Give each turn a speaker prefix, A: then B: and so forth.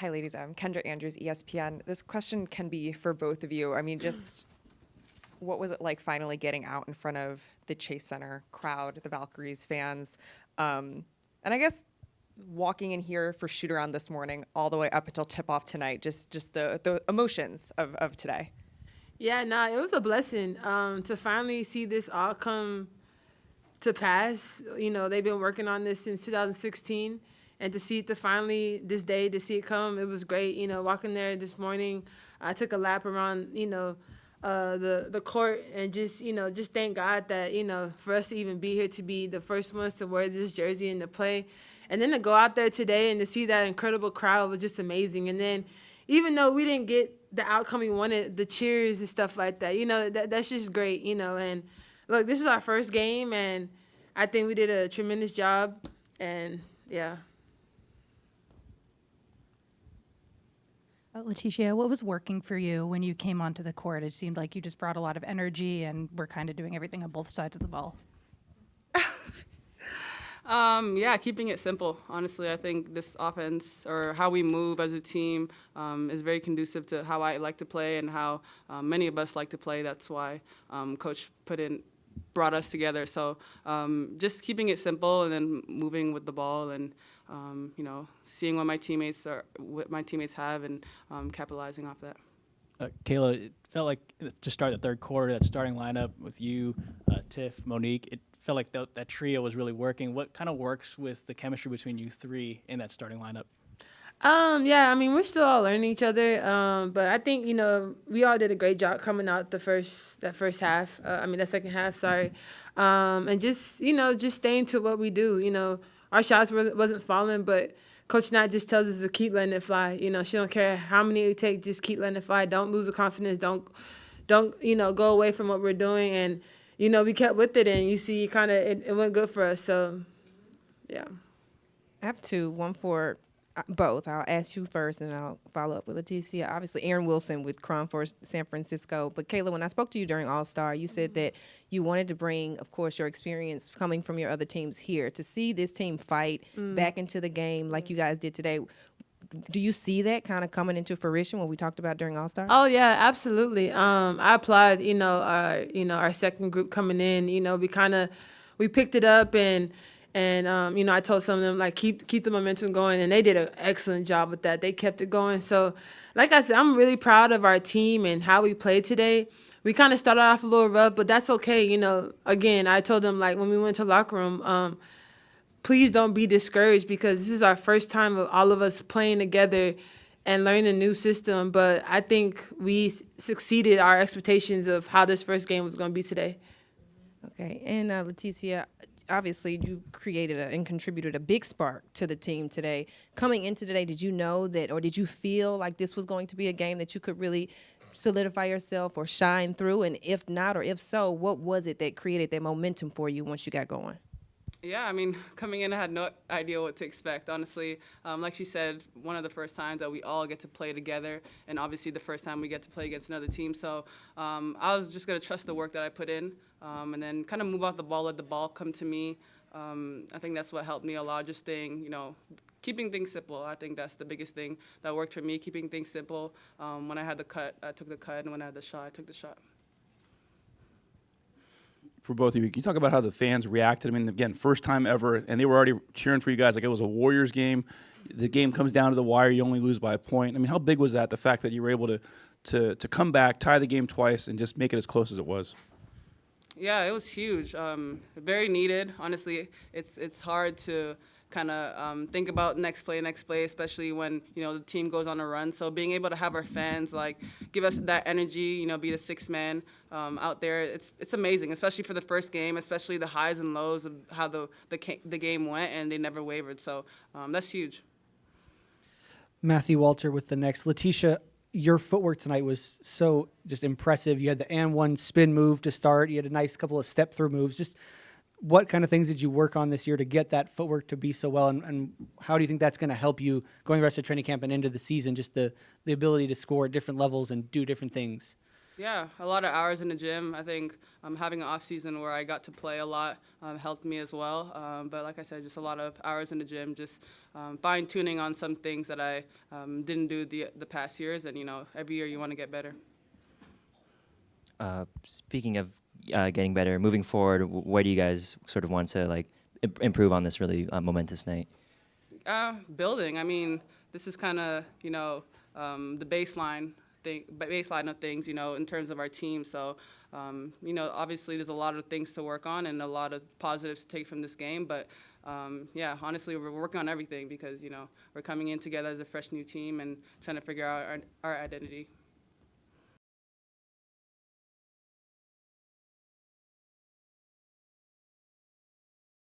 A: Hi, ladies. I'm Kendra Andrews, ESPN. This question can be for both of you. I mean, just what was it like finally getting out in front of the Chase Center crowd, the Valkyries fans? And I guess walking in here for shoot around this morning, all the way up until tip off tonight, just the emotions of today.
B: Yeah, nah, it was a blessing to finally see this all come to pass. You know, they've been working on this since 2016, and to see it to finally this day to see it come, it was great. You know, walking there this morning, I took a lap around. The court and just thank God that for us to even be here to be the first ones to wear this jersey and to play, and then to go out there today and to see that incredible crowd was just amazing. And then even though we didn't get the outcome we wanted, the cheers and stuff like that, that's just great. And look, this is our first game, and I think we did a tremendous job. And yeah.
C: Laeticia, what was working for you when you came onto the court? It seemed like you just brought a lot of energy and were kind of doing everything on both sides of the ball.
D: Yeah, keeping it simple. Honestly, I think this offense or how we move as a team is very conducive to how I like to play and how many of us like to play. That's why Coach brought us together. So just keeping it simple and then moving with the ball and seeing what my teammates have and capitalizing off that.
E: Kayla, it felt like to start the third quarter, that starting lineup with you, Tiff, Monique, it felt like that trio was really working. What kind of works with the chemistry between you three in that starting lineup?
B: Yeah, I mean, we're still all learning each other. But I think, we all did a great job coming out that first half. That second half, sorry. And just staying to what we do. Our shots wasn't falling, but Coach Knight just tells us to keep letting it fly. She don't care how many it take, just keep letting it fly. Don't lose the confidence. Don't go away from what we're doing. And, we kept with it, and you see it went good for us. So, yeah.
F: I have two, one for both. I'll ask you first, and I'll follow up with Laeticia. Obviously, Aaron Wilson with Crum for San Francisco. But, Kayla, when I spoke to you during All-Star, you said that you wanted to bring, of course, your experience coming from your other teams here. To see this team fight back into the game like you guys did today, do you see that kind of coming into fruition, what we talked about during All-Star?
B: Oh, yeah, absolutely. I applaud, our second group coming in. We picked it up and I told some of them, like, keep the momentum going, and they did an excellent job with that. They kept it going. So, like I said, I'm really proud of our team and how we played today. We kind of started off a little rough, but that's okay. Again, I told them, like, when we went to locker room, please don't be discouraged because this is our first time of all of us playing together and learning a new system. But I think we succeeded our expectations of how this first game was going to be today.
F: Okay. And Laeticia, obviously you created and contributed a big spark to the team today. Coming into today, did you know that, or did you feel like this was going to be a game that you could really solidify yourself or shine through? And if not, or if so, what was it that created that momentum for you once you got going?
D: Yeah, coming in, I had no idea what to expect, honestly. Like she said, one of the first times that we all get to play together, and obviously the first time we get to play against another team. So I was just going to trust the work that I put in and then kind of move off the ball, let the ball come to me. I think that's what helped me a lot, just staying, keeping things simple. I think that's the biggest thing that worked for me, keeping things simple. When I had the cut, I took the cut, and when I had the shot, I took the shot.
G: For both of you, can you talk about how the fans reacted? Again, first time ever, and they were already cheering for you guys like it was a Warriors game. The game comes down to the wire, you only lose by a point. How big was that, the fact that you were able to come back, tie the game twice, and just make it as close as it was?
D: Yeah, it was huge. Very needed. Honestly, it's hard to kind of think about next play, especially when, the team goes on a run. So being able to have our fans, give us that energy, be the sixth man out there, it's amazing, especially for the first game, especially the highs and lows of how the game went, and they never wavered. So that's huge.
H: Matthew Walter with the next. Laeticia, your footwork tonight was so just impressive. You had the and one spin move to start. You had a nice couple of step-through moves. Just what kind of things did you work on this year to get that footwork to be so well, and how do you think that's going to help you going the rest of training camp and into the season, just the ability to score at different levels and do different things?
D: Yeah, a lot of hours in the gym. I think having an off season where I got to play a lot helped me as well. But like I said, just a lot of hours in the gym, just fine tuning on some things that I didn't do the past years. And every year you want to get better.
I: Speaking of getting better, moving forward, where do you guys sort of want to improve on this really momentous night?
D: Building. I mean, this is kind of the baseline of things, in terms of our team. So, obviously there's a lot of things to work on and a lot of positives to take from this game. But, yeah, honestly, we're working on everything because, we're coming in together as a fresh new team and trying to figure out our identity.